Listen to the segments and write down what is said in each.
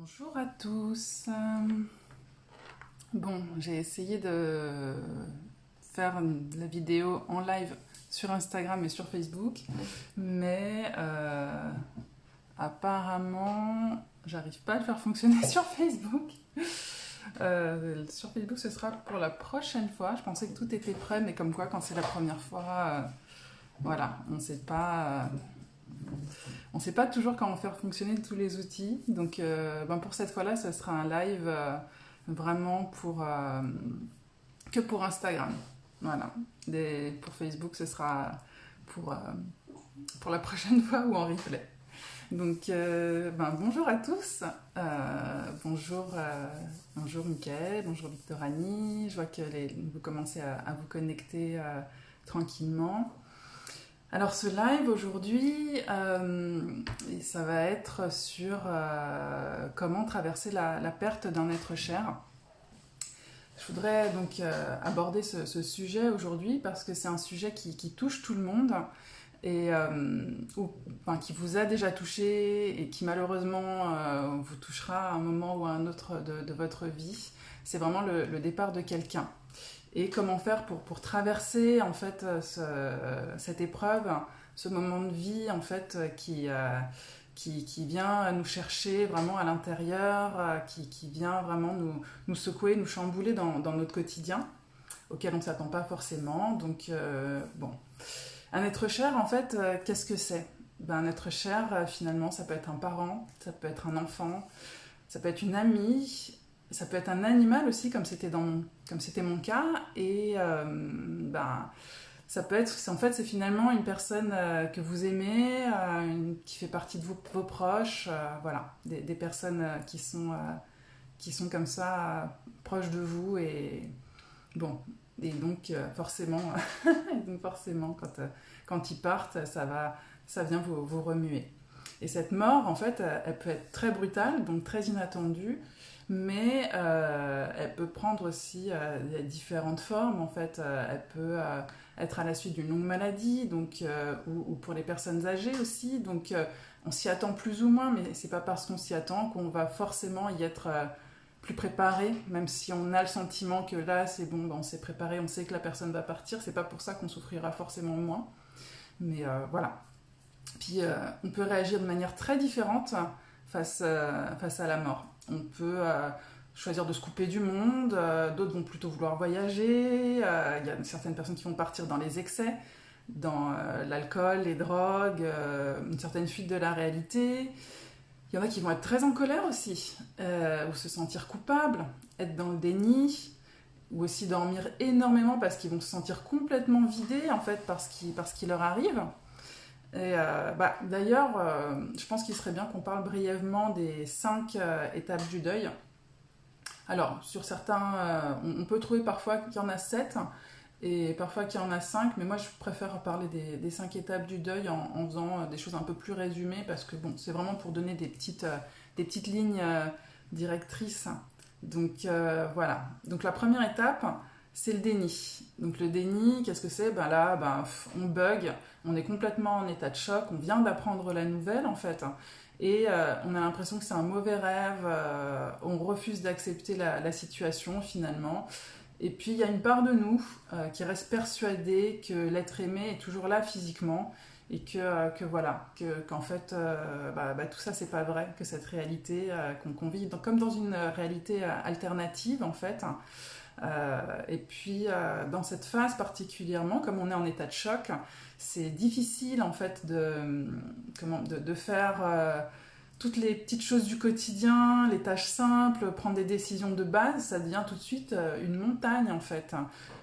Bonjour à tous. Bon, j'ai essayé de faire la vidéo en live sur Instagram et sur Facebook, mais apparemment, j'arrive pas à le faire fonctionner sur Facebook. Sur Facebook, ce sera pour la prochaine fois. Je pensais que tout était prêt, mais comme quoi, quand c'est la première fois, voilà, on sait pas toujours comment faire fonctionner tous les outils. Donc, pour cette fois-là, ce sera un live vraiment que pour Instagram. Voilà. Pour Facebook, ce sera pour, la prochaine fois ou en replay. Donc, bonjour à tous. Bonjour Mickaël, bonjour Victorani. Je vois que vous commencez à vous connecter tranquillement. Alors ce live aujourd'hui, ça va être sur comment traverser la perte d'un être cher. Je voudrais donc aborder ce sujet aujourd'hui parce que c'est un sujet qui touche tout le monde et qui vous a déjà touché et qui malheureusement vous touchera à un moment ou à un autre de votre vie. C'est vraiment le départ de quelqu'un. Et comment faire pour traverser en fait cette épreuve, ce moment de vie en fait qui vient nous chercher vraiment à l'intérieur, qui vient vraiment nous secouer, nous chambouler dans notre quotidien, auquel on ne s'attend pas forcément. Donc un être cher en fait, qu'est-ce que c'est? Un être cher finalement, ça peut être un parent, ça peut être un enfant, ça peut être une amie. Ça peut être un animal aussi, comme c'était mon cas, et ça peut être, en fait, c'est finalement une personne que vous aimez, qui fait partie de vos proches, voilà, des personnes qui sont comme ça proches de vous, et bon, et donc forcément, quand ils partent, ça vient vous remuer. Et cette mort, en fait, elle peut être très brutale, donc très inattendue. Mais elle peut prendre aussi différentes formes. En fait, elle peut être à la suite d'une longue maladie, donc, ou pour les personnes âgées aussi. Donc, on s'y attend plus ou moins, mais c'est pas parce qu'on s'y attend qu'on va forcément y être plus préparé. Même si on a le sentiment que là, c'est bon, on s'est préparé, on sait que la personne va partir. C'est pas pour ça qu'on souffrira forcément moins. Mais voilà. Puis, on peut réagir de manière très différente face à la mort. On peut choisir de se couper du monde, d'autres vont plutôt vouloir voyager, il y a certaines personnes qui vont partir dans les excès, dans l'alcool, les drogues, une certaine fuite de la réalité. Il y en a qui vont être très en colère aussi, ou se sentir coupables, être dans le déni, ou aussi dormir énormément parce qu'ils vont se sentir complètement vidés en fait par ce qui leur arrive. Et d'ailleurs, je pense qu'il serait bien qu'on parle brièvement des 5 étapes du deuil. Alors, sur certains, on peut trouver parfois qu'il y en a 7 et parfois qu'il y en a 5, mais moi je préfère parler des 5 étapes du deuil en faisant des choses un peu plus résumées parce que bon, c'est vraiment pour donner des petites lignes directrices. Donc voilà. Donc la première étape, c'est le déni. Donc le déni, qu'est-ce que c'est? On bug, on est complètement en état de choc, on vient d'apprendre la nouvelle en fait, et on a l'impression que c'est un mauvais rêve, on refuse d'accepter la situation finalement. Et puis il y a une part de nous qui reste persuadée que l'être aimé est toujours là physiquement, et qu'en fait tout ça c'est pas vrai, que cette réalité qu'on vit comme dans une réalité alternative en fait. Et puis dans cette phase particulièrement, comme on est en état de choc, c'est difficile en fait de faire toutes les petites choses du quotidien, les tâches simples, prendre des décisions de base, ça devient tout de suite une montagne en fait.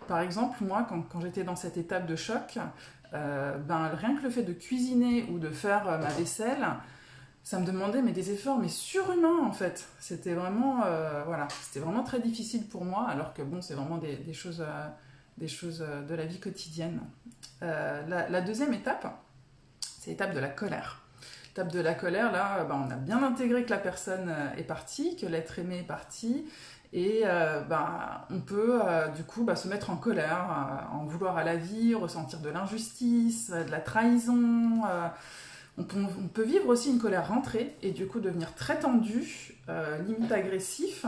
Par exemple, moi quand j'étais dans cette étape de choc, rien que le fait de cuisiner ou de faire ma vaisselle, ça me demandait des efforts surhumains en fait. C'était vraiment c'était vraiment très difficile pour moi, alors que bon, c'est vraiment des choses de la vie quotidienne. La deuxième étape, c'est l'étape de la colère. L'étape de la colère, là, on a bien intégré que la personne est partie, que l'être aimé est parti, et on peut du coup se mettre en colère, en vouloir à la vie, ressentir de l'injustice, de la trahison. On peut vivre aussi une colère rentrée et du coup devenir très tendu, limite agressif.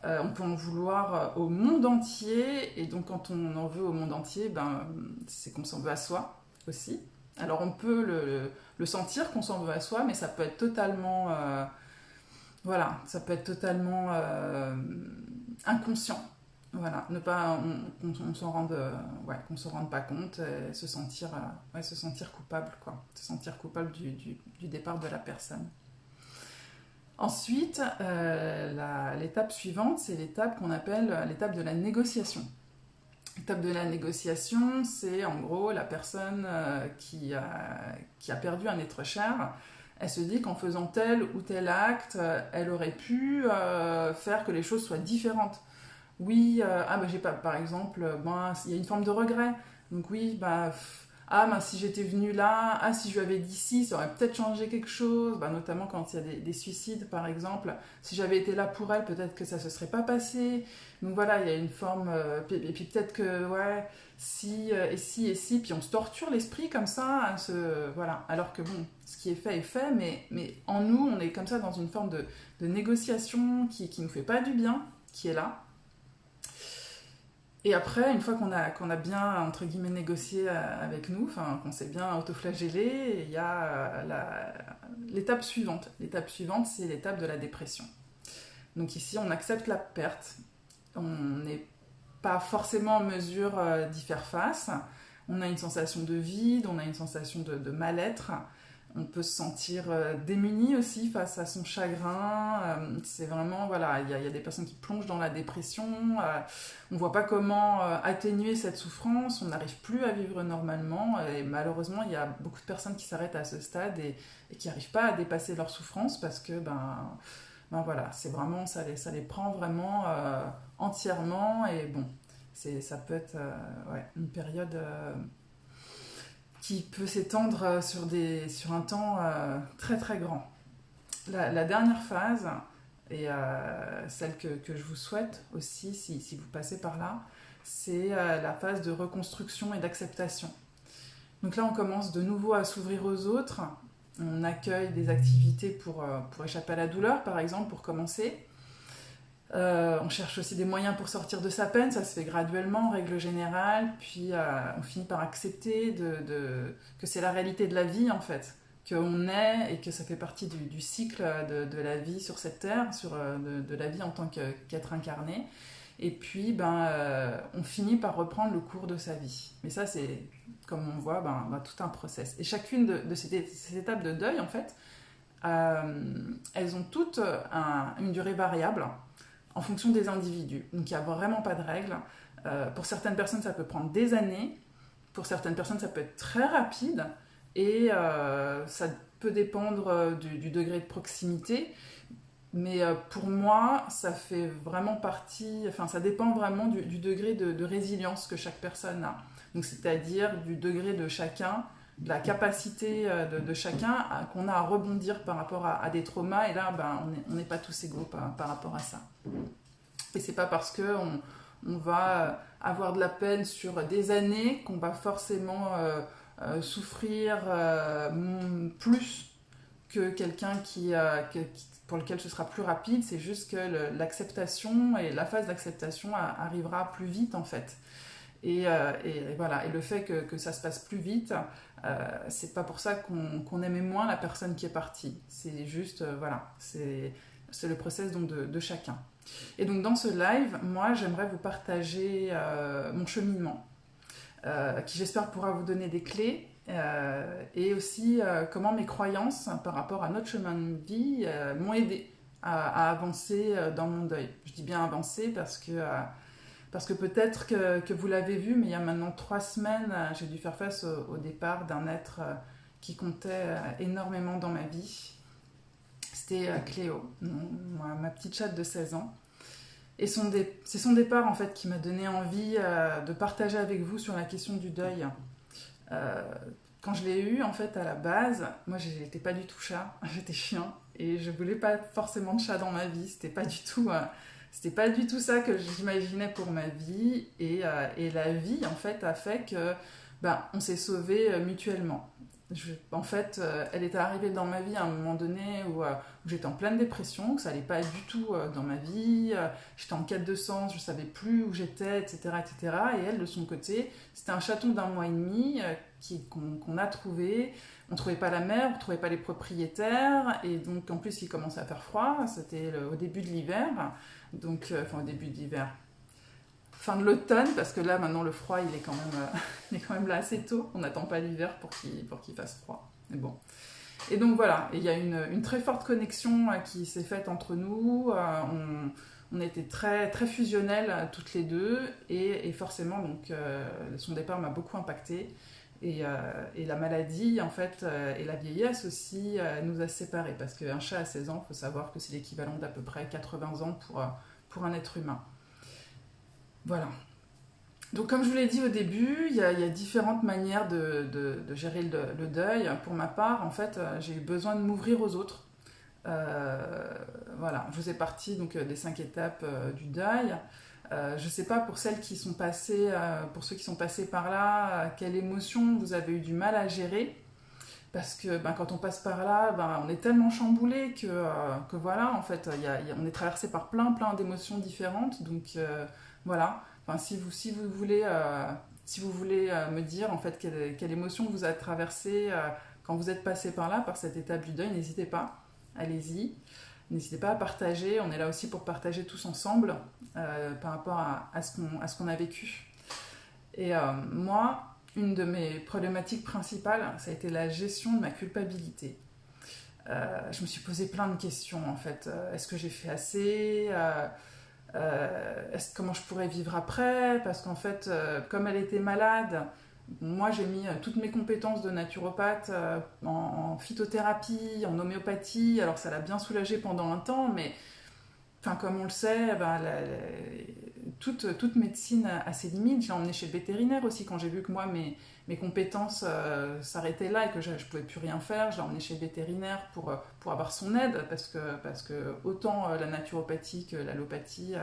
On peut en vouloir au monde entier, et donc quand on en veut au monde entier, c'est qu'on s'en veut à soi aussi. Alors on peut le sentir qu'on s'en veut à soi, mais ça peut être totalement, ça peut être totalement inconscient. Voilà, ne pas, on s'en rende, qu'on se rende pas compte, et se sentir coupable, quoi, se sentir coupable du départ de la personne. Ensuite, l'étape suivante, c'est l'étape qu'on appelle l'étape de la négociation. L'étape de la négociation, c'est en gros la personne qui a perdu un être cher. Elle se dit qu'en faisant tel ou tel acte, elle aurait pu faire que les choses soient différentes. Oui, j'ai pas, par exemple, il y a une forme de regret. Donc oui, si j'étais venue là, si je lui avais dit ci, ça aurait peut-être changé quelque chose, notamment quand il y a des suicides par exemple. Si j'avais été là pour elle, peut-être que ça se serait pas passé. Donc voilà, il y a une forme, et puis peut-être que, si, et si, et si, puis on se torture l'esprit comme ça, voilà. Alors que bon, ce qui est fait, mais en nous, on est comme ça dans une forme de négociation qui nous fait pas du bien, qui est là. Et après, une fois qu'on a bien, entre guillemets, négocié avec nous, qu'on s'est bien autoflagellé, il y a l'étape suivante. L'étape suivante, c'est l'étape de la dépression. Donc ici, on accepte la perte. On n'est pas forcément en mesure d'y faire face. On a une sensation de vide, on a une sensation de mal-être. On peut se sentir démuni aussi face à son chagrin. C'est vraiment, il y a des personnes qui plongent dans la dépression. On ne voit pas comment atténuer cette souffrance. On n'arrive plus à vivre normalement. Et malheureusement, il y a beaucoup de personnes qui s'arrêtent à ce stade et qui n'arrivent pas à dépasser leur souffrance parce que, c'est vraiment, ça les prend vraiment entièrement. Et bon, ça peut être une période... qui peut s'étendre sur un temps très très grand. La dernière phase, et celle que je vous souhaite aussi si vous passez par là, c'est la phase de reconstruction et d'acceptation. Donc là, on commence de nouveau à s'ouvrir aux autres. On accueille des activités pour échapper à la douleur, par exemple, pour commencer. On cherche aussi des moyens pour sortir de sa peine, ça se fait graduellement en règle générale, puis on finit par accepter que c'est la réalité de la vie en fait, qu'on est et que ça fait partie du cycle de la vie sur cette terre, de la vie en tant qu'être incarné, et puis on finit par reprendre le cours de sa vie. Mais ça c'est, comme on voit, tout un process. Et chacune de ces étapes de deuil en fait, elles ont toutes une durée variable, en fonction des individus. Donc il n'y a vraiment pas de règle. Pour certaines personnes, ça peut prendre des années. Pour certaines personnes, ça peut être très rapide. Et ça peut dépendre du degré de proximité. Mais pour moi, ça fait vraiment partie... ça dépend vraiment du degré de résilience que chaque personne a. Donc c'est-à-dire du degré de chacun, de la capacité de chacun qu'on a à rebondir par rapport à des traumas. Et là, on n'est pas tous égaux par rapport à ça. Et c'est pas parce qu'on va avoir de la peine sur des années qu'on va forcément souffrir plus que quelqu'un pour lequel ce sera plus rapide. C'est juste que l'acceptation et la phase d'acceptation arrivera plus vite en fait. Et voilà. Et le fait que ça se passe plus vite, c'est pas pour ça qu'on aimait moins la personne qui est partie. C'est juste, c'est le process donc de chacun. Et donc dans ce live, moi j'aimerais vous partager mon cheminement, qui j'espère pourra vous donner des clés, et aussi comment mes croyances par rapport à notre chemin de vie m'ont aidé à avancer dans mon deuil. Je dis bien avancer parce que peut-être que vous l'avez vu, mais il y a maintenant 3 semaines, j'ai dû faire face au départ d'un être qui comptait énormément dans ma vie. C'était Cléo, ma petite chatte de 16 ans. Et c'est son départ en fait qui m'a donné envie de partager avec vous sur la question du deuil. Quand je l'ai eu en fait à la base, moi j'étais pas du tout chat, j'étais chien et je voulais pas forcément de chat dans ma vie. C'était pas du tout ça que j'imaginais pour ma vie, et la vie en fait a fait que on s'est sauvés mutuellement. En fait, elle était arrivée dans ma vie à un moment donné où j'étais en pleine dépression, que ça allait pas du tout dans ma vie, j'étais en quête de sens, je savais plus où j'étais, etc., etc. Et elle, de son côté, c'était un chaton d'1 mois et demi qu'on a trouvé. On trouvait pas la mère, on trouvait pas les propriétaires, et donc en plus il commençait à faire froid, c'était au début de l'hiver, donc enfin au début de l'hiver, fin de l'automne, parce que là maintenant le froid il est quand même, il est quand même là assez tôt, on n'attend pas l'hiver pour qu'il fasse froid. Mais bon. Et donc voilà, il y a une très forte connexion qui s'est faite entre nous, on était très, très fusionnelles toutes les deux, et forcément donc, son départ m'a beaucoup impactée. Et la maladie, en fait, et la vieillesse aussi, nous a séparés. Parce qu'un chat à 16 ans, il faut savoir que c'est l'équivalent d'à peu près 80 ans pour un être humain. Voilà. Donc, comme je vous l'ai dit au début, il y a différentes manières de gérer le deuil. Pour ma part, en fait, j'ai eu besoin de m'ouvrir aux autres. Voilà, je faisais partie donc, des 5 étapes du deuil. Je ne sais pas pour celles qui sont passées, pour ceux qui sont passés par là, quelle émotion vous avez eu du mal à gérer. Parce que quand on passe par là, on est tellement chamboulé que voilà, en fait, on est traversé par plein d'émotions différentes. Donc voilà, enfin, si vous voulez, me dire en fait quelle émotion vous a traversé quand vous êtes passé par là, par cette étape du deuil, n'hésitez pas, allez-y. N'hésitez pas à partager, on est là aussi pour partager tous ensemble par rapport à ce qu'on a vécu. Et moi, une de mes problématiques principales, ça a été la gestion de ma culpabilité. Je me suis posé plein de questions en fait. Est-ce que j'ai fait assez comment je pourrais vivre après? Parce qu'en fait, comme elle était malade, moi j'ai mis toutes mes compétences de naturopathe en phytothérapie, en homéopathie. Alors ça l'a bien soulagée pendant un temps, mais enfin, comme on le sait, toute médecine a ses limites. J'ai emmené chez le vétérinaire aussi quand j'ai vu que moi, mes compétences s'arrêtaient là et que je ne pouvais plus rien faire. Je l'ai emmené chez le vétérinaire pour avoir son aide parce que autant la naturopathie que l'allopathie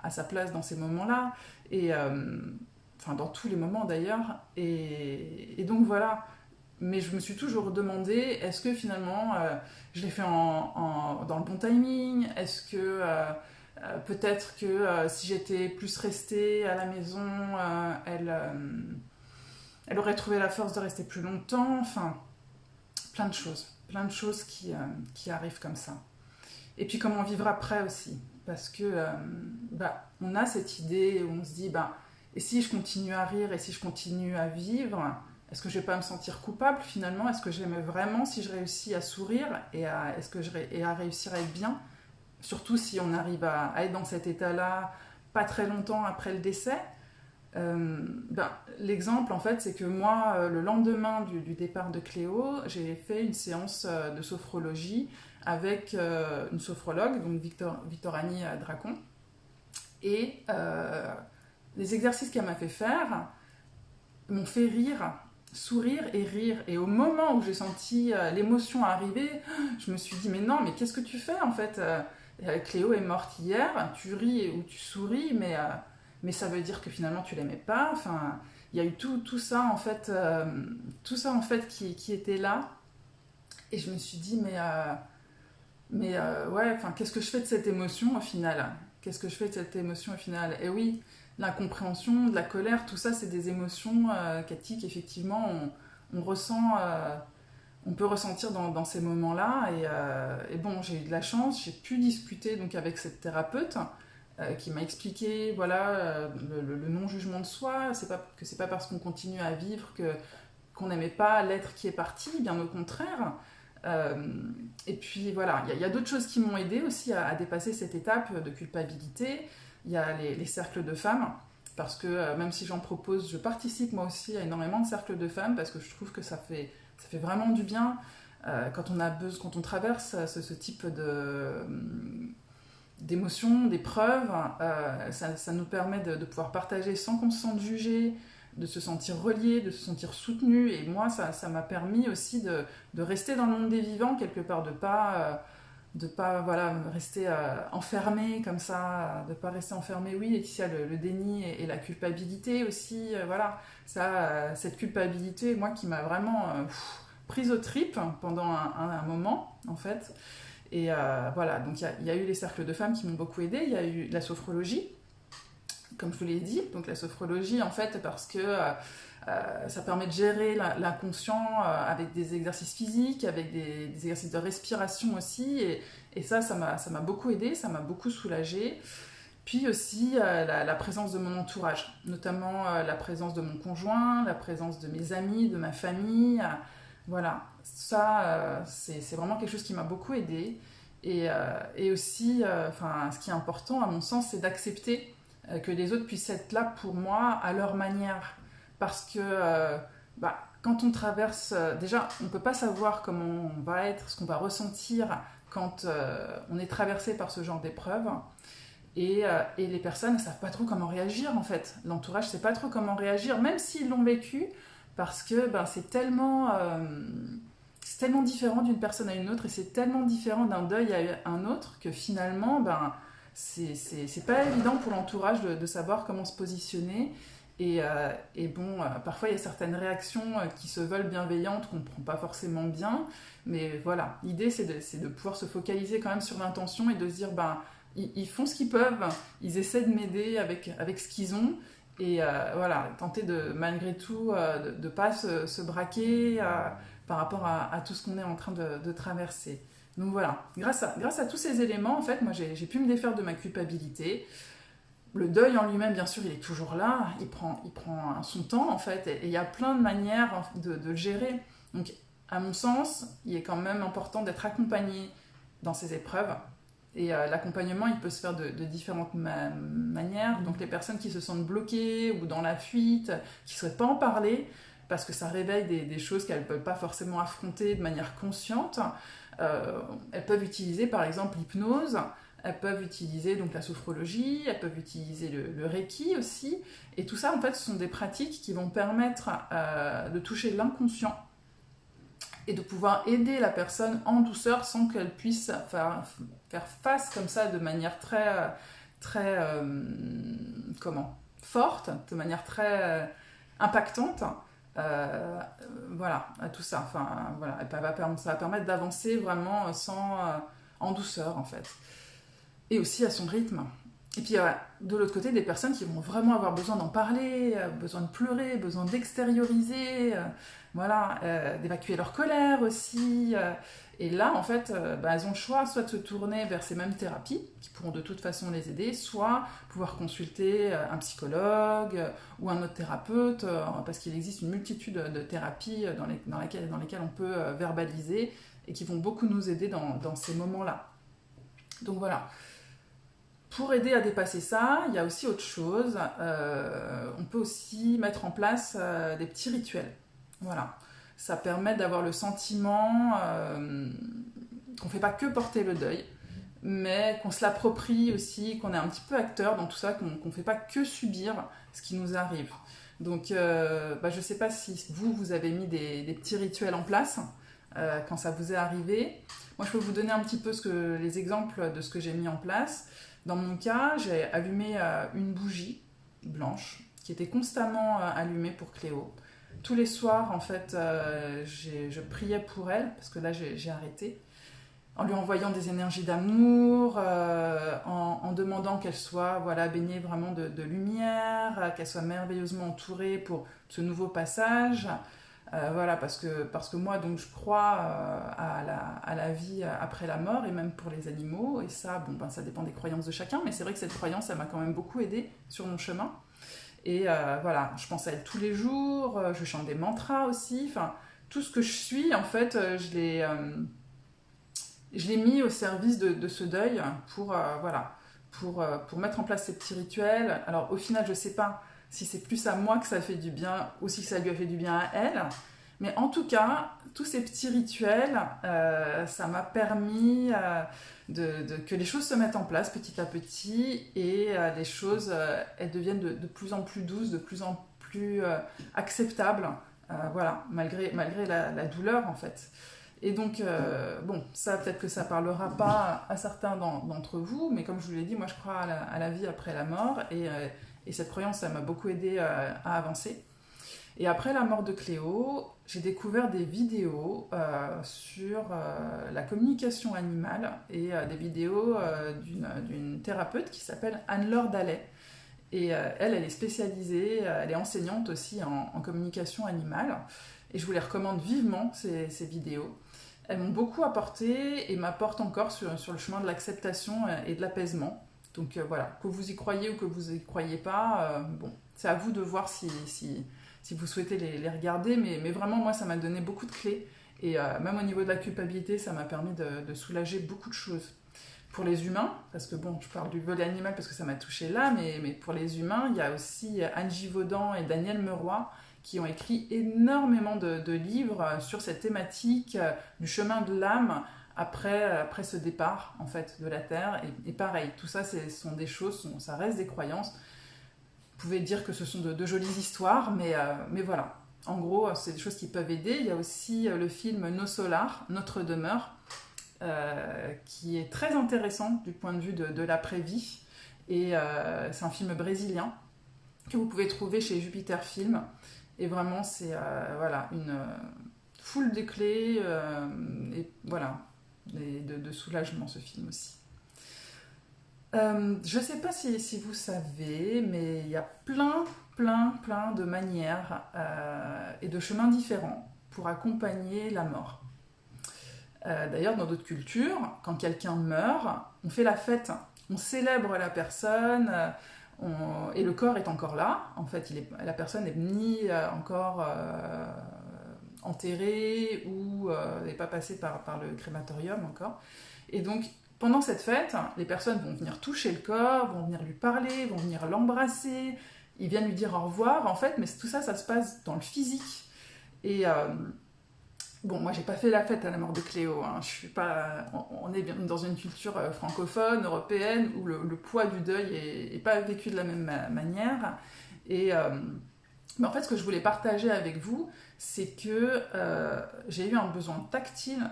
a sa place dans ces moments-là. Et enfin, dans tous les moments d'ailleurs. Et donc voilà. Mais je me suis toujours demandé, est-ce que finalement je l'ai fait dans le bon timing? Est-ce que peut-être que si j'étais plus restée à la maison, elle aurait trouvé la force de rester plus longtemps? Enfin, plein de choses qui arrivent comme ça. Et puis comment vivre après aussi, parce que on a cette idée où on se dit, et si je continue à rire, et si je continue à vivre, est-ce que je vais pas me sentir coupable finalement? Est-ce que j'aime vraiment si je réussis à sourire et à réussir à être bien? Surtout si on arrive à être dans cet état-là pas très longtemps après le décès. L'exemple en fait c'est que moi le lendemain du départ de Cléo, j'ai fait une séance de sophrologie avec une sophrologue, donc Victoranie Dracon. Et les exercices qu'elle m'a fait faire m'ont fait rire, sourire et rire. Et au moment où j'ai senti l'émotion arriver, je me suis dit, mais non, mais qu'est-ce que tu fais en fait? Cléo est morte hier, tu ris ou tu souris, mais ça veut dire que finalement tu l'aimais pas. Enfin, il y a eu tout ça en fait, qui était là. Et je me suis dit, ouais, enfin, qu'est-ce que je fais de cette émotion au final? Qu'est-ce que je fais de cette émotion au final? Et oui, l'incompréhension, de la colère, tout ça, c'est des émotions, Cathy, qu'effectivement, on ressent, on peut ressentir dans ces moments-là. Et bon, j'ai eu de la chance, j'ai pu discuter donc, avec cette thérapeute qui m'a expliqué voilà, le non-jugement de soi. C'est pas parce qu'on continue à vivre qu'on n'aimait pas l'être qui est parti, bien au contraire. Et puis voilà, il y a d'autres choses qui m'ont aidé aussi à dépasser cette étape de culpabilité. Il y a les cercles de femmes, parce que même si j'en propose, je participe moi aussi à énormément de cercles de femmes, parce que je trouve que ça fait vraiment du bien quand on traverse ce type d'émotions, d'épreuves. Ça nous permet de pouvoir partager sans qu'on se sente jugé, de se sentir relié, de se sentir soutenu. Et moi, ça m'a permis aussi de rester dans le monde des vivants, quelque part, de pas voilà, rester enfermé comme ça, de pas rester enfermé. Oui, Laetitia, le déni et la culpabilité aussi, voilà. Cette culpabilité, moi, qui m'a vraiment prise aux tripes pendant un moment, en fait. Et voilà, donc il y a eu les cercles de femmes qui m'ont beaucoup aidée, il y a eu la sophrologie, comme je vous l'ai dit. Donc la sophrologie, en fait, parce que ça permet de gérer l'inconscient avec des exercices physiques, avec des exercices de respiration aussi. Et ça m'a beaucoup aidée, ça m'a beaucoup soulagée. Puis aussi la présence de mon entourage, notamment la présence de mon conjoint, la présence de mes amis, de ma famille. Voilà, ça, c'est vraiment quelque chose qui m'a beaucoup aidée. Et aussi, ce qui est important, à mon sens, c'est d'accepter que les autres puissent être là pour moi à leur manière. Parce que quand on traverse... déjà, on ne peut pas savoir comment on va être, ce qu'on va ressentir quand on est traversé par ce genre d'épreuve. Et les personnes ne savent pas trop comment réagir, en fait. L'entourage ne sait pas trop comment réagir, même s'ils l'ont vécu, parce que c'est tellement différent d'une personne à une autre, et c'est tellement différent d'un deuil à un autre, que finalement, c'est pas évident pour l'entourage de savoir comment se positionner. Et parfois il y a certaines réactions qui se veulent bienveillantes qu'on ne prend pas forcément bien, mais voilà, l'idée c'est de pouvoir se focaliser quand même sur l'intention et de se dire ils font ce qu'ils peuvent, ils essaient de m'aider avec ce qu'ils ont, et voilà, tenter malgré tout de ne pas se braquer par rapport à tout ce qu'on est en train de traverser. Donc voilà, grâce à tous ces éléments, en fait, moi j'ai pu me défaire de ma culpabilité. Le deuil en lui-même, bien sûr, il est toujours là, il prend son temps, en fait, et il y a plein de manières de le gérer. Donc, à mon sens, il est quand même important d'être accompagné dans ces épreuves. Et l'accompagnement, il peut se faire de différentes manières. Donc, les personnes qui se sentent bloquées ou dans la fuite, qui ne souhaitent pas en parler, parce que ça réveille des choses qu'elles ne peuvent pas forcément affronter de manière consciente, elles peuvent utiliser, par exemple, l'hypnose. Elles peuvent utiliser donc la sophrologie, elles peuvent utiliser le Reiki aussi. Et tout ça, en fait, ce sont des pratiques qui vont permettre de toucher l'inconscient et de pouvoir aider la personne en douceur sans qu'elle puisse faire face comme ça de manière très, très forte, de manière très impactante. Voilà, à tout ça. Enfin, voilà, ça va permettre d'avancer vraiment en douceur, en fait. Et aussi à son rythme. Et puis, de l'autre côté, des personnes qui vont vraiment avoir besoin d'en parler, besoin de pleurer, besoin d'extérioriser, d'évacuer leur colère aussi. Et là, en fait, elles ont le choix soit de se tourner vers ces mêmes thérapies, qui pourront de toute façon les aider, soit pouvoir consulter un psychologue ou un autre thérapeute, parce qu'il existe une multitude de thérapies dans lesquelles on peut verbaliser et qui vont beaucoup nous aider dans ces moments-là. Donc voilà. Pour aider à dépasser ça, il y a aussi autre chose. On peut aussi mettre en place des petits rituels. Voilà. Ça permet d'avoir le sentiment qu'on ne fait pas que porter le deuil, mais qu'on se l'approprie aussi, qu'on est un petit peu acteur dans tout ça, qu'on ne fait pas que subir ce qui nous arrive. Donc, je ne sais pas si vous avez mis des petits rituels en place quand ça vous est arrivé. Moi, je peux vous donner un petit peu les exemples de ce que j'ai mis en place. Dans mon cas, j'ai allumé une bougie blanche qui était constamment allumée pour Cléo. Tous les soirs, en fait, je priais pour elle, parce que là, j'ai arrêté, en lui envoyant des énergies d'amour, en demandant qu'elle soit baignée vraiment de lumière, qu'elle soit merveilleusement entourée pour ce nouveau passage. Parce que moi, donc, je crois à la vie après la mort, et même pour les animaux, et ça, ça dépend des croyances de chacun, mais c'est vrai que cette croyance, elle m'a quand même beaucoup aidée sur mon chemin. Et je pense à elle tous les jours, je chante des mantras aussi, enfin, tout ce que je suis, en fait, je l'ai mis au service de ce deuil pour mettre en place ces petits rituels. Alors, au final, je sais pas si c'est plus à moi que ça fait du bien ou si ça lui a fait du bien à elle. Mais en tout cas, tous ces petits rituels, ça m'a permis que les choses se mettent en place petit à petit, et les choses, elles deviennent de plus en plus douces, de plus en plus acceptables, malgré la douleur, en fait. Et donc, ça, peut-être que ça parlera pas à certains d'entre vous, mais comme je vous l'ai dit, moi je crois à la vie après la mort, et cette croyance, ça m'a beaucoup aidé à avancer. Et après la mort de Cléo, j'ai découvert des vidéos sur la communication animale et des vidéos d'une thérapeute qui s'appelle Anne-Laure Dallet. Et elle est spécialisée, elle est enseignante aussi en communication animale. Et je vous les recommande vivement, ces vidéos. Elles m'ont beaucoup apporté et m'apportent encore sur le chemin de l'acceptation et de l'apaisement. Donc voilà, que vous y croyez ou que vous y croyez pas, bon, c'est à vous de voir si vous souhaitez les regarder. Mais vraiment, moi, ça m'a donné beaucoup de clés. Et même au niveau de la culpabilité, ça m'a permis de soulager beaucoup de choses. Pour les humains, parce que bon, je parle du volet animal parce que ça m'a touché là, mais pour les humains, il y a aussi Anne Givaudan et Daniel Meroy qui ont écrit énormément de livres sur cette thématique du chemin de l'âme après ce départ en fait de la Terre. Et pareil, tout ça, ce sont des choses, ça reste des croyances. Vous pouvez dire que ce sont de jolies histoires, mais voilà. En gros, c'est des choses qui peuvent aider. Il y a aussi le film Nos Solars, Notre demeure, qui est très intéressant du point de vue de l'après-vie. Et c'est un film brésilien que vous pouvez trouver chez Jupiter Film. Et vraiment, c'est voilà, une foule de clés et voilà, de soulagement, ce film aussi. Je ne sais pas si vous savez, mais il y a plein de manières et de chemins différents pour accompagner la mort. D'ailleurs, dans d'autres cultures, quand quelqu'un meurt, on fait la fête, on célèbre la personne, et le corps est encore là. En fait, la personne n'est ni encore enterrée ou n'est pas passée par le crématorium encore. Et donc, pendant cette fête, les personnes vont venir toucher le corps, vont venir lui parler, vont venir l'embrasser, ils viennent lui dire au revoir, en fait, mais tout ça, ça se passe dans le physique. Et bon, moi, j'ai pas fait la fête à la mort de Cléo. Hein. Je suis pas, on est bien dans une culture francophone, européenne, où le poids du deuil est pas vécu de la même manière. Et mais en fait, ce que je voulais partager avec vous, c'est que j'ai eu un besoin tactile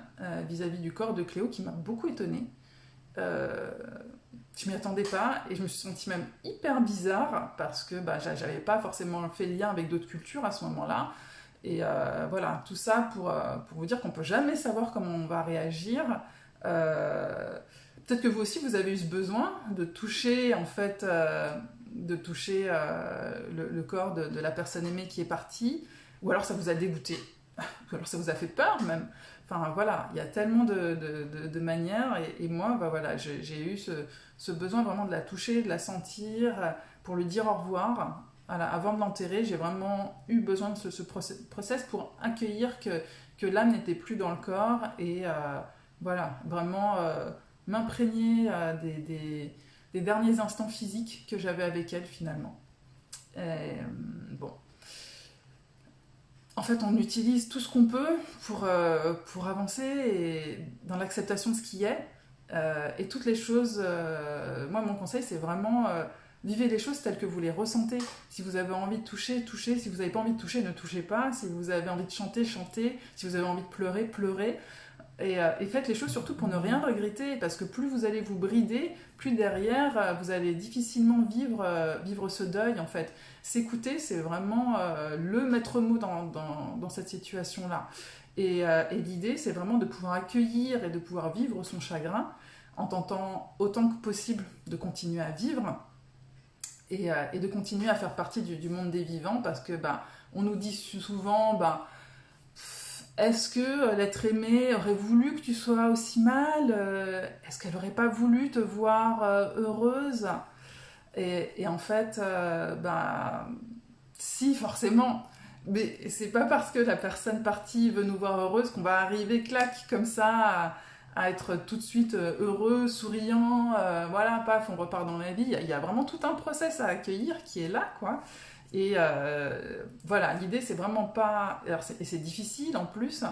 vis-à-vis du corps de Cléo qui m'a beaucoup étonnée. Je m'y attendais pas et je me suis sentie même hyper bizarre parce que j'avais pas forcément fait le lien avec d'autres cultures à ce moment-là. Et voilà, tout ça pour vous dire qu'on peut jamais savoir comment on va réagir. Peut-être que vous aussi, vous avez eu ce besoin de toucher, en fait, le corps de la personne aimée qui est partie, ou alors ça vous a dégoûté, ou alors ça vous a fait peur même. Enfin voilà, il y a tellement de manières, et moi, voilà, j'ai eu ce besoin vraiment de la toucher, de la sentir, pour lui dire au revoir. Voilà, avant de l'enterrer, j'ai vraiment eu besoin de ce process pour accueillir que l'âme n'était plus dans le corps et voilà, vraiment m'imprégner des derniers instants physiques que j'avais avec elle finalement. Bon. En fait, on utilise tout ce qu'on peut pour avancer et dans l'acceptation de ce qui est. Et toutes les choses, moi mon conseil c'est vraiment... vivez les choses telles que vous les ressentez. Si vous avez envie de toucher, touchez. Si vous n'avez pas envie de toucher, ne touchez pas. Si vous avez envie de chanter, chantez. Si vous avez envie de pleurer, pleurez. Et faites les choses surtout pour ne rien regretter. Parce que plus vous allez vous brider, plus derrière, vous allez difficilement vivre ce deuil, en fait. S'écouter, c'est vraiment le maître mot dans cette situation-là. Et l'idée, c'est vraiment de pouvoir accueillir et de pouvoir vivre son chagrin en tentant autant que possible de continuer à vivre. Et de continuer à faire partie du monde des vivants parce que on nous dit souvent est-ce que l'être aimé aurait voulu que tu sois aussi mal, est-ce qu'elle aurait pas voulu te voir heureuse et en fait si forcément, mais c'est pas parce que la personne partie veut nous voir heureuse qu'on va arriver clac comme ça à être tout de suite heureux, souriant, voilà, paf, on repart dans la vie. Il y a vraiment tout un process à accueillir qui est là, quoi. Et voilà, l'idée, c'est vraiment pas... Alors, c'est difficile, en plus,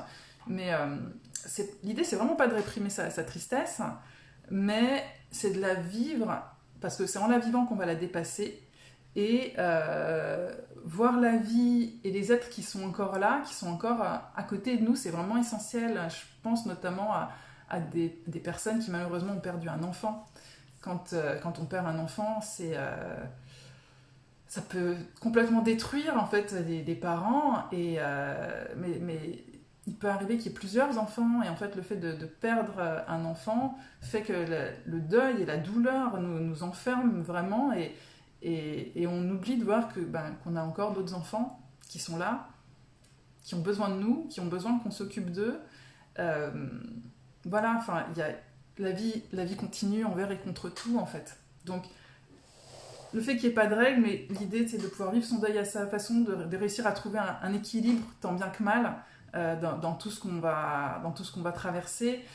mais l'idée, c'est vraiment pas de réprimer sa tristesse, mais c'est de la vivre, parce que c'est en la vivant qu'on va la dépasser, et voir la vie et les êtres qui sont encore là, qui sont encore à côté de nous, c'est vraiment essentiel. Je pense notamment à des personnes qui malheureusement ont perdu un enfant. Quand on perd un enfant, c'est ça peut complètement détruire en fait les parents. Mais il peut arriver qu'il y ait plusieurs enfants et en fait le fait de perdre un enfant fait que le deuil et la douleur nous enferment vraiment et on oublie de voir qu'on a encore d'autres enfants qui sont là, qui ont besoin de nous, qui ont besoin qu'on s'occupe d'eux. Euh, voilà, enfin, la vie continue envers et contre tout en fait. Donc le fait qu'il n'y ait pas de règles, mais l'idée c'est de pouvoir vivre son deuil à sa façon, de réussir à trouver un équilibre tant bien que mal dans tout ce qu'on va traverser.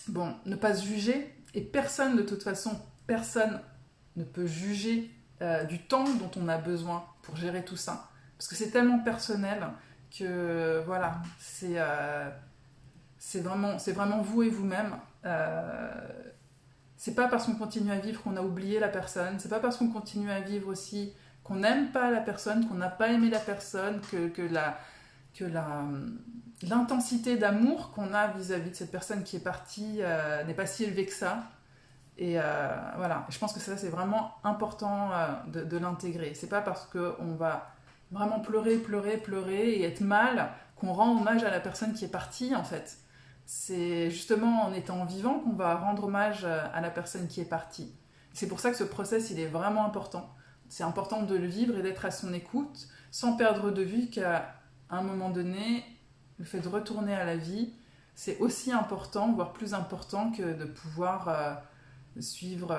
Bon, ne pas se juger, et personne de toute façon, personne ne peut juger du temps dont on a besoin pour gérer tout ça. Parce que c'est tellement personnel que voilà, c'est vraiment vous et vous-même. C'est pas parce qu'on continue à vivre qu'on a oublié la personne, c'est pas parce qu'on continue à vivre aussi qu'on n'aime pas la personne, qu'on n'a pas aimé la personne, que l'intensité d'amour qu'on a vis-à-vis de cette personne qui est partie n'est pas si élevée que ça. Et voilà, je pense que ça c'est vraiment important de l'intégrer. C'est pas parce qu'on va vraiment pleurer et être mal qu'on rend hommage à la personne qui est partie en fait. C'est justement en étant vivant qu'on va rendre hommage à la personne qui est partie. C'est pour ça que ce process il est vraiment important. C'est important de le vivre et d'être à son écoute sans perdre de vue qu'à un moment donné, le fait de retourner à la vie, c'est aussi important, voire plus important que de pouvoir suivre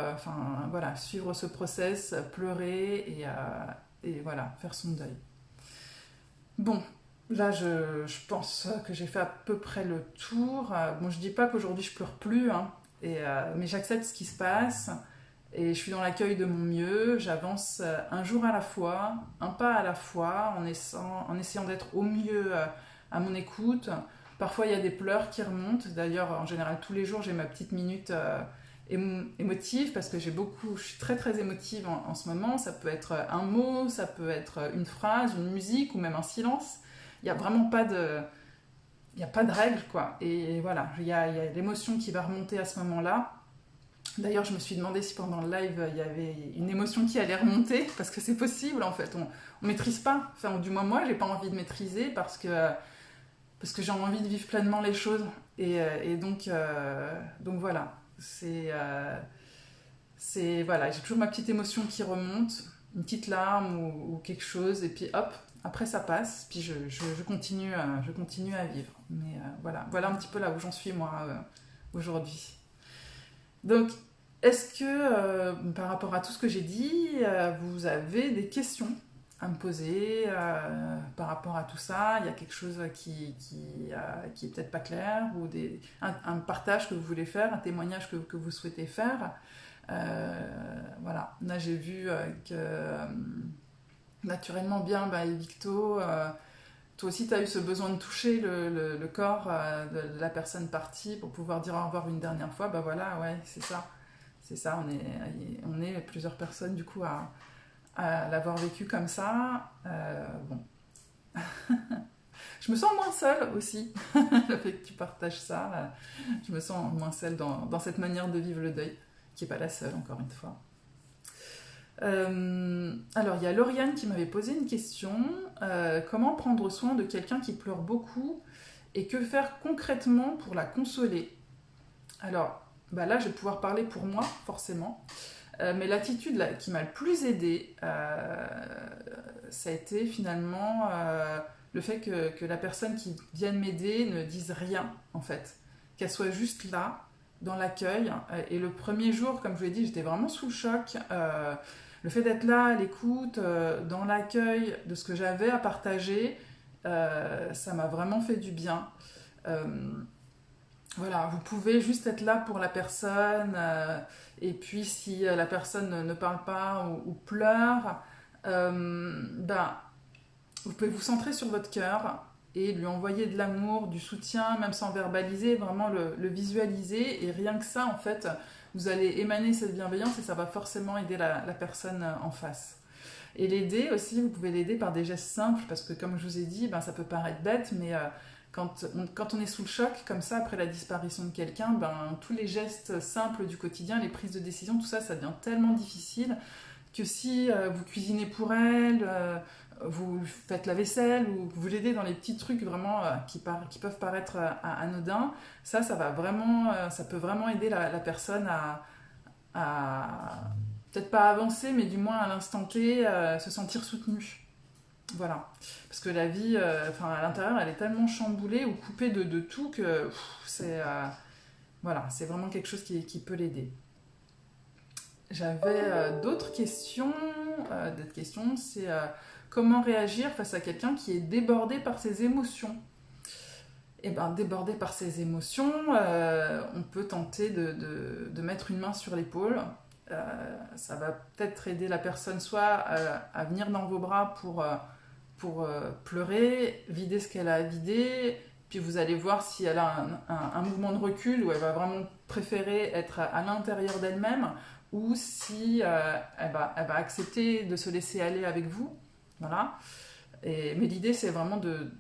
ce process, pleurer et voilà, faire son deuil. Bon, là je pense que j'ai fait à peu près le tour. Bon, je dis pas qu'aujourd'hui je pleure plus, hein, mais j'accepte ce qui se passe et je suis dans l'accueil de mon mieux. J'avance un jour à la fois, un pas à la fois, en essayant d'être au mieux à mon écoute. Parfois il y a des pleurs qui remontent. D'ailleurs, en général, tous les jours j'ai ma petite minute émotive parce que je suis très très émotive en ce moment. Ça peut être un mot, ça peut être une phrase, une musique ou même un silence. Il n'y a vraiment pas de règle quoi. Et voilà, il y a l'émotion qui va remonter à ce moment-là. D'ailleurs, je me suis demandé si pendant le live il y avait une émotion qui allait remonter parce que c'est possible en fait. On maîtrise pas. Enfin, du moins moi, j'ai pas envie de maîtriser parce que j'ai envie de vivre pleinement les choses. Et donc voilà. Voilà, j'ai toujours ma petite émotion qui remonte, une petite larme ou quelque chose, et puis hop, après ça passe, puis je continue à vivre. Mais voilà un petit peu là où j'en suis moi aujourd'hui. Donc, est-ce que par rapport à tout ce que j'ai dit, vous avez des questions à me poser par rapport à tout ça? Il y a quelque chose qui est peut-être pas clair ou un partage que vous voulez faire, un témoignage que vous souhaitez faire. Voilà, là j'ai vu que naturellement bien, Victo, toi aussi tu as eu ce besoin de toucher le corps de la personne partie pour pouvoir dire au revoir une dernière fois. Voilà, ouais, c'est ça, on est plusieurs personnes du coup à l'avoir vécu comme ça. Bon. Je me sens moins seule aussi, le fait que tu partages ça. Je me sens moins seule dans cette manière de vivre le deuil, qui n'est pas la seule, encore une fois. Alors, il y a Lauriane qui m'avait posé une question. Comment prendre soin de quelqu'un qui pleure beaucoup et que faire concrètement pour la consoler? Alors, là, je vais pouvoir parler pour moi, forcément. Mais l'attitude qui m'a le plus aidée, ça a été finalement le fait que la personne qui vienne m'aider ne dise rien, en fait. Qu'elle soit juste là, dans l'accueil. Et le premier jour, comme je vous l'ai dit, j'étais vraiment sous le choc. Le fait d'être là, à l'écoute, dans l'accueil de ce que j'avais à partager, ça m'a vraiment fait du bien. Voilà, vous pouvez juste être là pour la personne, et puis si la personne ne parle pas ou pleure, vous pouvez vous centrer sur votre cœur et lui envoyer de l'amour, du soutien, même sans verbaliser, vraiment le visualiser, et rien que ça, en fait, vous allez émaner cette bienveillance et ça va forcément aider la personne en face. Et l'aider aussi, vous pouvez l'aider par des gestes simples, parce que comme je vous ai dit, ça peut paraître bête, mais quand on est sous le choc, comme ça, après la disparition de quelqu'un, tous les gestes simples du quotidien, les prises de décision, tout ça, ça devient tellement difficile que si vous cuisinez pour elle, vous faites la vaisselle ou vous l'aidez dans les petits trucs vraiment qui peuvent paraître anodins, ça va vraiment, ça peut vraiment aider la personne à peut-être pas avancer, mais du moins à l'instant T, se sentir soutenue. Voilà. Parce que la vie, à l'intérieur, elle est tellement chamboulée ou coupée de tout que voilà, c'est vraiment quelque chose qui peut l'aider. J'avais d'autres questions. C'est comment réagir face à quelqu'un qui est débordé par ses émotions. Eh ben, débordé par ses émotions, on peut tenter de mettre une main sur l'épaule. Ça va peut-être aider la personne soit à venir dans vos bras pour pleurer, vider ce qu'elle a à vider, puis vous allez voir si elle a un mouvement de recul où elle va vraiment préférer être à l'intérieur d'elle-même ou si elle va accepter de se laisser aller avec vous. Voilà. Mais l'idée, c'est vraiment de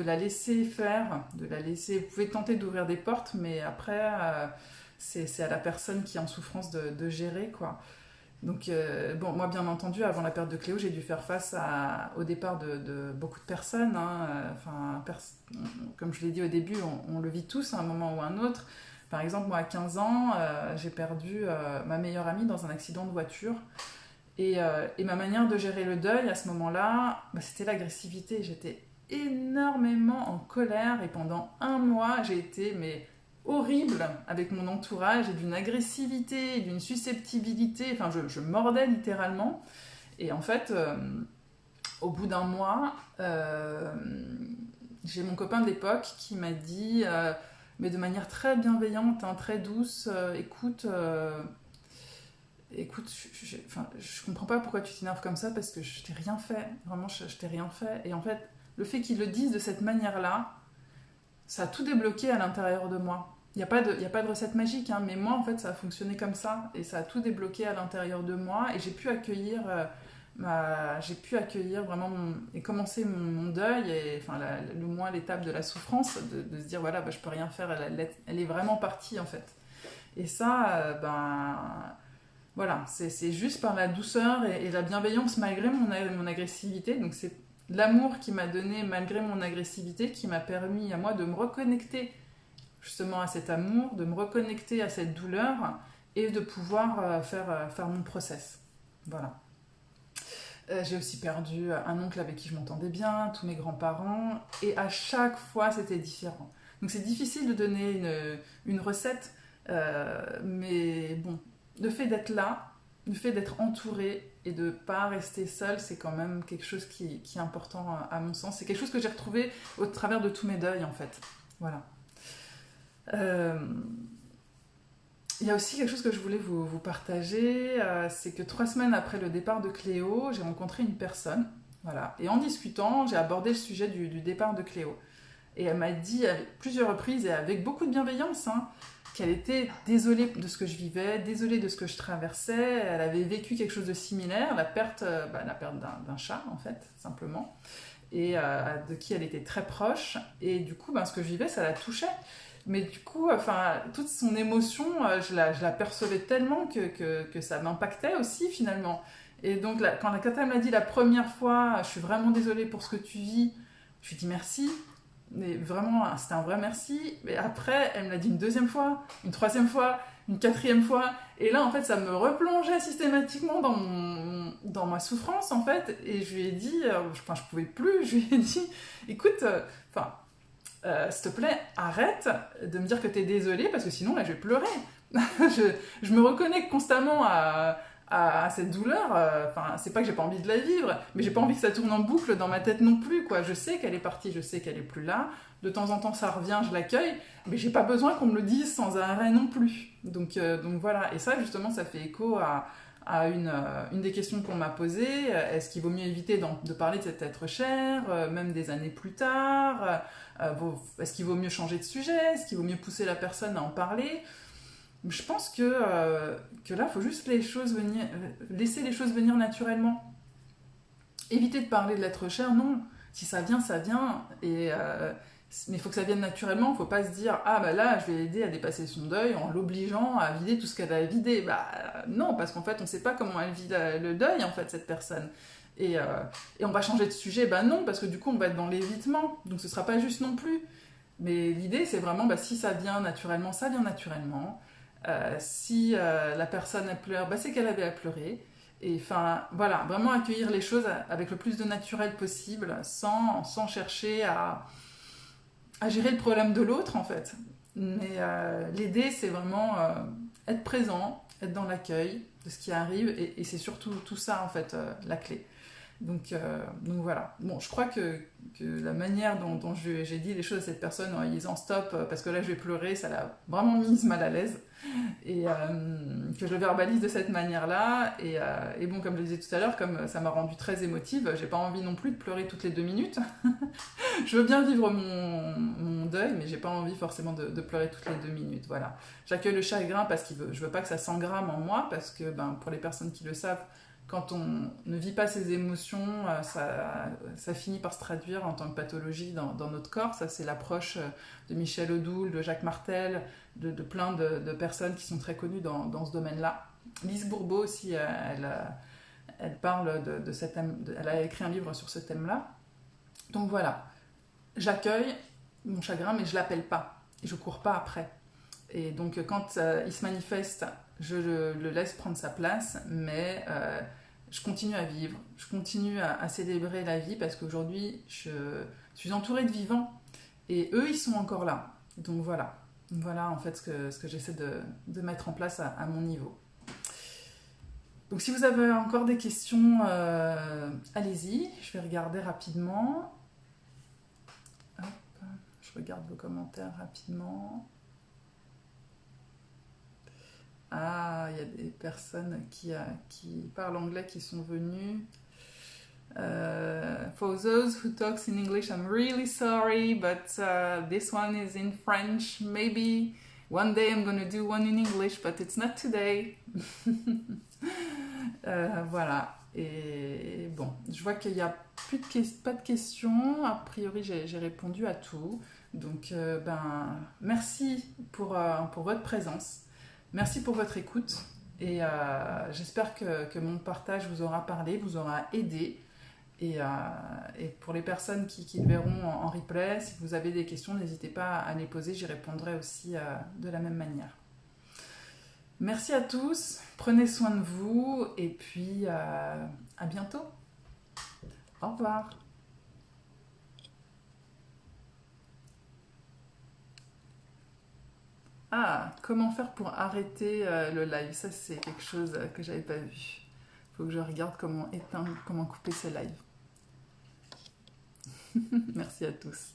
la laisser faire, de la laisser... Vous pouvez tenter d'ouvrir des portes, mais après, c'est à la personne qui est en souffrance de gérer, quoi. Donc, moi, bien entendu, avant la perte de Cléo, j'ai dû faire face au départ de beaucoup de personnes. Comme je l'ai dit au début, on le vit tous à un moment ou à un autre. Par exemple, moi, à 15 ans, j'ai perdu ma meilleure amie dans un accident de voiture. Et ma manière de gérer le deuil à ce moment-là, c'était l'agressivité. J'étais énormément en colère et pendant 1 mois, j'ai été horrible avec mon entourage et d'une agressivité et d'une susceptibilité. Enfin, je mordais littéralement. Et en fait, au bout d'1 mois, j'ai mon copain de l'époque qui m'a dit, mais de manière très bienveillante, très douce, écoute, je comprends pas pourquoi tu t'énerves comme ça parce que je t'ai rien fait. Vraiment, je t'ai rien fait. Et en fait, le fait qu'il le dise de cette manière-là, ça a tout débloqué à l'intérieur de moi. Il n'y a pas de recette magique, hein, mais moi, en fait, ça a fonctionné comme ça. Et ça a tout débloqué à l'intérieur de moi. Et j'ai pu accueillir, vraiment et commencer mon deuil. Et le moins l'étape de la souffrance, de se dire, voilà, je peux rien faire. Elle est vraiment partie, en fait. Et ça, voilà, c'est juste par la douceur et la bienveillance malgré mon agressivité. Donc c'est l'amour qui m'a donné malgré mon agressivité qui m'a permis à moi de me reconnecter justement à cet amour, de me reconnecter à cette douleur et de pouvoir faire mon process. Voilà. J'ai aussi perdu un oncle avec qui je m'entendais bien, tous mes grands-parents, et à chaque fois c'était différent. Donc c'est difficile de donner une recette, mais bon, le fait d'être là, le fait d'être entouré et de ne pas rester seul, c'est quand même quelque chose qui est important à mon sens. C'est quelque chose que j'ai retrouvé au travers de tous mes deuils, en fait. Voilà. Il y a aussi quelque chose que je voulais vous partager, c'est que 3 semaines après le départ de Cléo, j'ai rencontré une personne. Voilà. Et en discutant, j'ai abordé le sujet du départ de Cléo. Et elle m'a dit à plusieurs reprises, et avec beaucoup de bienveillance, qu'elle était désolée de ce que je vivais, désolée de ce que je traversais. Elle avait vécu quelque chose de similaire, la perte d'un chat, en fait, simplement, et de qui elle était très proche. Et du coup, ce que je vivais, ça la touchait. Mais du coup, toute son émotion, je la percevais tellement que ça m'impactait aussi, finalement. Et donc, quand elle m'a dit la première fois, je suis vraiment désolée pour ce que tu vis, je lui ai dit merci. Mais vraiment, c'était un vrai merci. Mais après, elle me l'a dit une 2e fois, une 3e fois, une 4e fois. Et là, en fait, ça me replongeait systématiquement dans ma souffrance, en fait. Et je lui ai dit, je pouvais plus, je lui ai dit, écoute, s'il te plaît, arrête de me dire que t'es désolée, parce que sinon, là, je vais pleurer. je me reconnecte constamment à cette douleur. C'est pas que j'ai pas envie de la vivre, mais j'ai pas envie que ça tourne en boucle dans ma tête non plus, quoi. Je sais qu'elle est partie, je sais qu'elle est plus là. De temps en temps, ça revient, je l'accueille, mais j'ai pas besoin qu'on me le dise sans arrêt non plus. Donc voilà. Et ça, justement, ça fait écho à une des questions qu'on m'a posées. Est-ce qu'il vaut mieux éviter de parler de cet être cher, même des années plus tard? Est-ce qu'il vaut mieux changer de sujet? Est-ce qu'il vaut mieux pousser la personne à en parler? Je pense que là, il faut juste laisser les choses venir naturellement. Éviter de parler de l'être cher, non. Si ça vient, ça vient. Et Mais il faut que ça vienne naturellement, il ne faut pas se dire ah bah là je vais l'aider à dépasser son deuil en l'obligeant à vider tout ce qu'elle a à vider. Bah non, parce qu'en fait on ne sait pas comment elle vit le deuil en fait cette personne. Et on va changer de sujet, bah non, parce que du coup on va être dans l'évitement, donc ce ne sera pas juste non plus. Mais l'idée c'est vraiment bah, si ça vient naturellement, ça vient naturellement. Si la personne elle pleure, bah, c'est qu'elle avait à pleurer. Et enfin, voilà, vraiment accueillir les choses avec le plus de naturel possible, sans chercher à gérer le problème de l'autre, en fait. Mais l'idée, c'est vraiment être présent, être dans l'accueil de ce qui arrive, et c'est surtout tout ça, en fait, la clé. Donc voilà. Bon, je crois que la manière dont j'ai dit les choses à cette personne en disant stop, parce que là je vais pleurer, ça l'a vraiment mise mal à l'aise. Et que je le verbalise de cette manière-là. Et bon, comme je le disais tout à l'heure, comme ça m'a rendue très émotive, j'ai pas envie non plus de pleurer toutes les 2 minutes. Je veux bien vivre mon deuil, mais j'ai pas envie forcément de pleurer toutes les 2 minutes. Voilà. J'accueille le chagrin parce que je veux pas que ça s'engramme en moi, parce que ben, pour les personnes qui le savent, quand on ne vit pas ses émotions, ça finit par se traduire en tant que pathologie dans notre corps. Ça, c'est l'approche de Michel Odoul, de Jacques Martel, de plein de personnes qui sont très connues dans ce domaine-là. Lise Bourbeau aussi, elle parle de cet thème, elle a écrit un livre sur ce thème-là. Donc voilà, j'accueille mon chagrin, mais je ne l'appelle pas, et je ne cours pas après. Et donc quand il se manifeste, je le laisse prendre sa place, mais je continue à vivre, je continue à célébrer la vie, parce qu'aujourd'hui, je suis entourée de vivants, et eux, ils sont encore là. Donc voilà. Voilà en fait ce que j'essaie de mettre en place à mon niveau. Donc si vous avez encore des questions, allez-y, je vais regarder rapidement. Hop, je regarde vos commentaires rapidement. Ah, il y a des personnes qui parlent anglais qui sont venues. For those who talks in English, I'm really sorry, but this one is in French. Maybe one day I'm going to do one in English, but it's not today. Voilà. Et bon, je vois qu'il n'y a pas de questions. A priori, j'ai répondu à tout. Donc, merci pour votre présence. Merci pour votre écoute. Et j'espère que mon partage vous aura parlé, vous aura aidé. Et pour les personnes qui le verront en replay, si vous avez des questions, n'hésitez pas à les poser, j'y répondrai aussi de la même manière. Merci à tous, prenez soin de vous, et puis à bientôt. Au revoir. Ah, comment faire pour arrêter le live? Ça, c'est quelque chose que j'avais pas vu. Il faut que je regarde comment éteindre, comment couper ce live. Merci à tous.